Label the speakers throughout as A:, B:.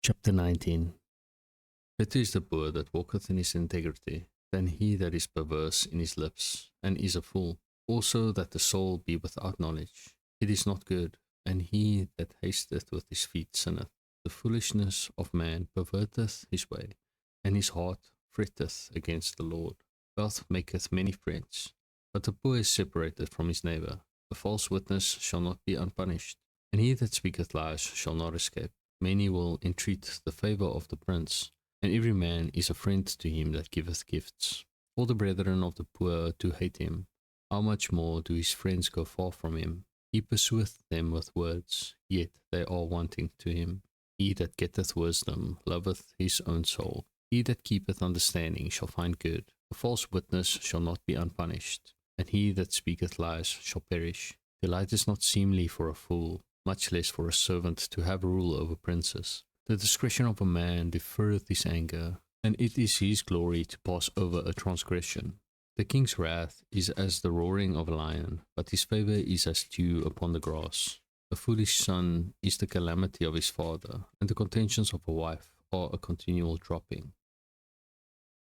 A: Chapter 19. Better is the poor that walketh in his integrity, than he that is perverse in his lips, and is a fool. Also that the soul be without knowledge, it is not good, and he that hasteth with his feet sinneth. The foolishness of man perverteth his way, and his heart fretteth against the Lord. Wealth maketh many friends, but the poor is separated from his neighbor. A false witness shall not be unpunished, and he that speaketh lies shall not escape. Many will entreat the favour of the prince, and every man is a friend to him that giveth gifts. All the brethren of the poor do hate him. How much more do his friends go far from him? He pursueth them with words, yet they are wanting to him. He that getteth wisdom loveth his own soul. He that keepeth understanding shall find good. A false witness shall not be unpunished, and he that speaketh lies shall perish. Delight is not seemly for a fool, much less for a servant to have rule over princes. The discretion of a man deferreth his anger, and it is his glory to pass over a transgression. The king's wrath is as the roaring of a lion, but his favour is as dew upon the grass. A foolish son is the calamity of his father, and the contentions of a wife are a continual dropping.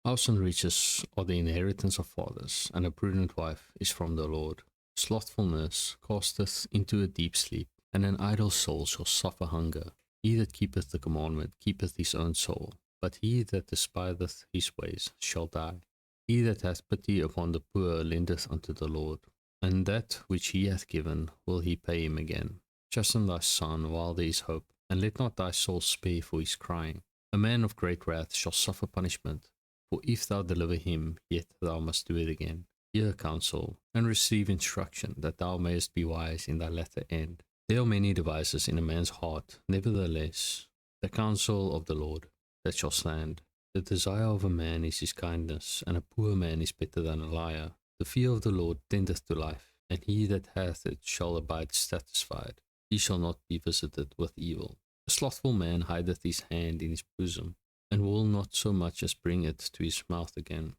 A: House and riches are the inheritance of fathers, and a prudent wife is from the Lord. Slothfulness casteth into a deep sleep, and an idle soul shall suffer hunger. He that keepeth the commandment keepeth his own soul, but he that despiseth his ways shall die. He that hath pity upon the poor lendeth unto the Lord, and that which he hath given will he pay him again. Chasten thy son while there is hope, and let not thy soul spare for his crying. A man of great wrath shall suffer punishment, for if thou deliver him, yet thou must do it again. Hear counsel, and receive instruction, that thou mayest be wise in thy latter end. There are many devices in a man's heart, nevertheless, the counsel of the Lord that shall stand. The desire of a man is his kindness, and a poor man is better than a liar. The fear of the Lord tendeth to life, and he that hath it shall abide satisfied. He shall not be visited with evil. A slothful man hideth his hand in his bosom, and will not so much as bring it to his mouth again.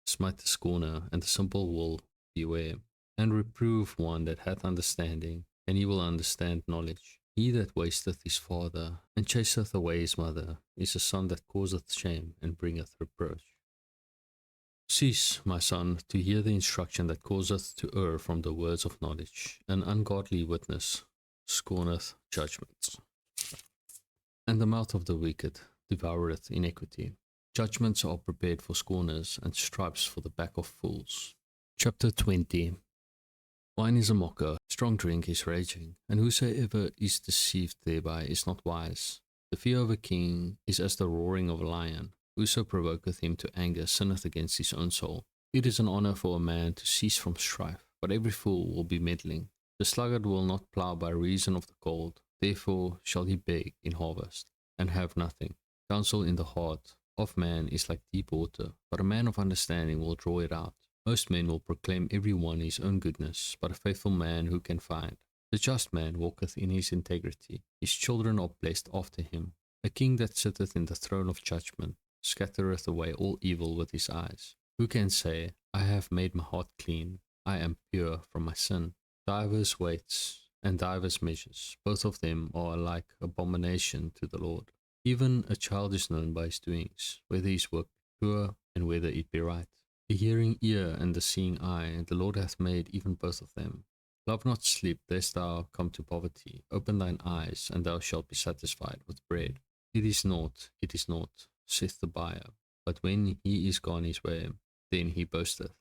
A: Smite the scorner, and the simple will beware, and reprove one that hath understanding, and he will understand knowledge. He that wasteth his father, and chaseth away his mother, is a son that causeth shame, and bringeth reproach. Cease, my son, to hear the instruction that causeth to err from the words of knowledge. An ungodly witness scorneth judgments, and the mouth of the wicked devoureth iniquity. Judgments are prepared for scorners, and stripes for the back of fools. Chapter 20. Wine is a mocker, strong drink is raging, and whosoever is deceived thereby is not wise. The fear of a king is as the roaring of a lion. Whoso provoketh him to anger sinneth against his own soul. It is an honour for a man to cease from strife, but every fool will be meddling. The sluggard will not plough by reason of the cold, therefore shall he beg in harvest, and have nothing. Counsel in the heart of man is like deep water, but a man of understanding will draw it out. Most men will proclaim every one his own goodness, but a faithful man who can find? The just man walketh in his integrity, his children are blessed after him. A king that sitteth in the throne of judgment scattereth away all evil with his eyes. Who can say, I have made my heart clean, I am pure from my sin? Divers weights and divers measures, both of them are alike abomination to the Lord. Even a child is known by his doings, whether his work be pure and whether it be right. The hearing ear and the seeing eye, the Lord hath made even both of them. Love not sleep, lest thou come to poverty. Open thine eyes, and thou shalt be satisfied with bread. It is naught, saith the buyer, but when he is gone his way, then he boasteth.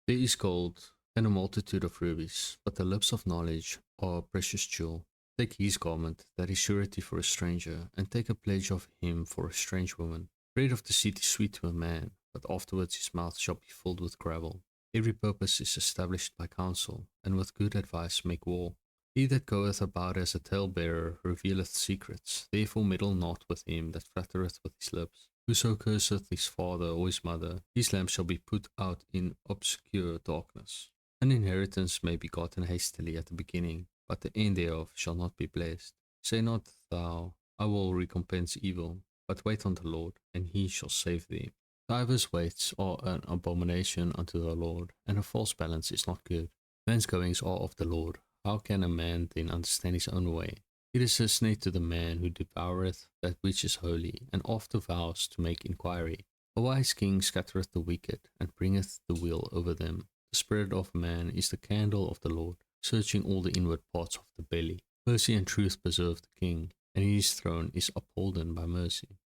A: There is gold and a multitude of rubies, but the lips of knowledge are a precious jewel. Take his garment, that is surety for a stranger, and take a pledge of him for a strange woman. Bread of deceit is sweet to a man, but afterwards his mouth shall be filled with gravel. Every purpose is established by counsel, and with good advice make war. He that goeth about as a talebearer revealeth secrets, therefore meddle not with him that flattereth with his lips. Whoso curseth his father or his mother, his lamp shall be put out in obscure darkness. An inheritance may be gotten hastily at the beginning, but the end thereof shall not be blessed. Say not thou, I will recompense evil, but wait on the Lord, and he shall save thee. Divers weights are an abomination unto the Lord, and a false balance is not good. Man's goings are of the Lord. How can a man then understand his own way? It is a snare to the man who devoureth that which is holy, and after vows to make inquiry. A wise king scattereth the wicked, and bringeth the weal over them. The spirit of man is the candle of the Lord, searching all the inward parts of the belly. Mercy and truth preserve the king, and his throne is upholden by mercy.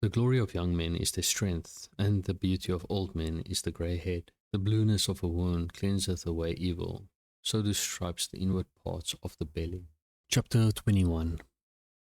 A: The glory of young men is their strength, and the beauty of old men is the grey head. The blueness of a wound cleanseth away evil, so do stripes the inward parts of the belly. Chapter 21.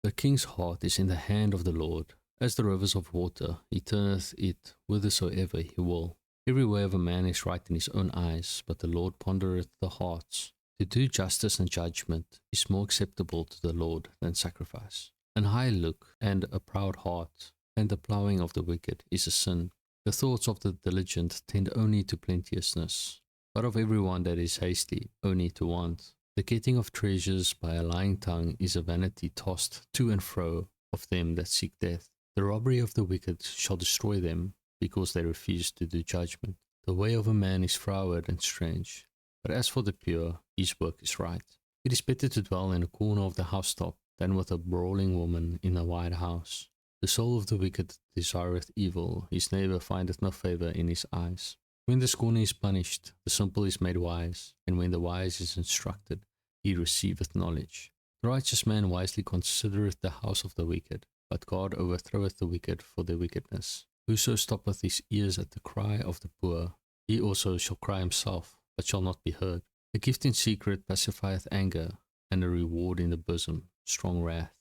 A: The king's heart is in the hand of the Lord. As the rivers of water, he turneth it whithersoever he will. Every way of a man is right in his own eyes, but the Lord pondereth the hearts. To do justice and judgment is more acceptable to the Lord than sacrifice. An high look and a proud heart, and the ploughing of the wicked is a sin. The thoughts of the diligent tend only to plenteousness, but of every one that is hasty only to want. The getting of treasures by a lying tongue is a vanity tossed to and fro of them that seek death. The robbery of the wicked shall destroy them, because they refuse to do judgment. The way of a man is froward and strange, but as for the pure, his work is right. It is better to dwell in a corner of the housetop than with a brawling woman in a wide house. The soul of the wicked desireth evil, his neighbour findeth no favour in his eyes. When the scorner is punished, the simple is made wise, and when the wise is instructed, he receiveth knowledge. The righteous man wisely considereth the house of the wicked, but God overthroweth the wicked for their wickedness. Whoso stoppeth his ears at the cry of the poor, he also shall cry himself, but shall not be heard. A gift in secret pacifieth anger, and a reward in the bosom strong wrath.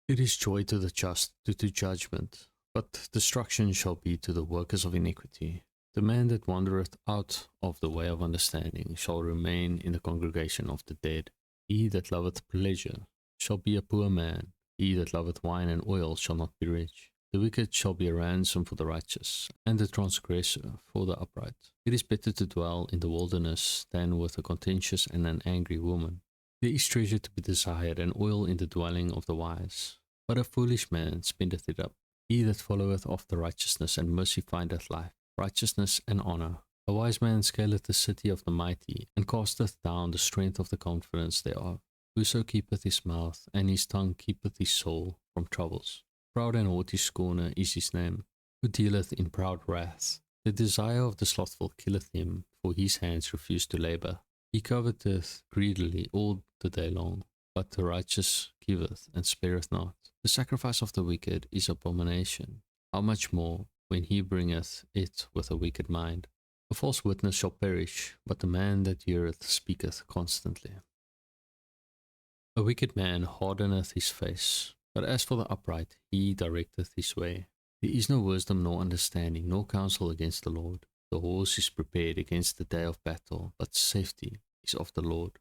A: It is joy to the just to do judgment, but destruction shall be to the workers of iniquity. The man that wandereth out of the way of understanding shall remain in the congregation of the dead. He that loveth pleasure shall be a poor man. He that loveth wine and oil shall not be rich. The wicked shall be a ransom for the righteous, and the transgressor for the upright. It is better to dwell in the wilderness than with a contentious and an angry woman. There is treasure to be desired, and oil in the dwelling of the wise, but a foolish man spendeth it up. He that followeth after righteousness and mercy findeth life, righteousness and honour. A wise man scaleth the city of the mighty, and casteth down the strength of the confidence thereof. Whoso keepeth his mouth, and his tongue keepeth his soul from troubles. Proud and haughty scorner is his name, who dealeth in proud wrath. The desire of the slothful killeth him, for his hands refuse to labour. He coveteth greedily all the day long, but the righteous giveth and spareth not. The sacrifice of the wicked is abomination. How much more when he bringeth it with a wicked mind? A false witness shall perish, but the man that heareth speaketh constantly. A wicked man hardeneth his face, but as for the upright, he directeth his way. There is no wisdom nor understanding, nor counsel against the Lord. The horse is prepared against the day of battle, but safety is of the Lord.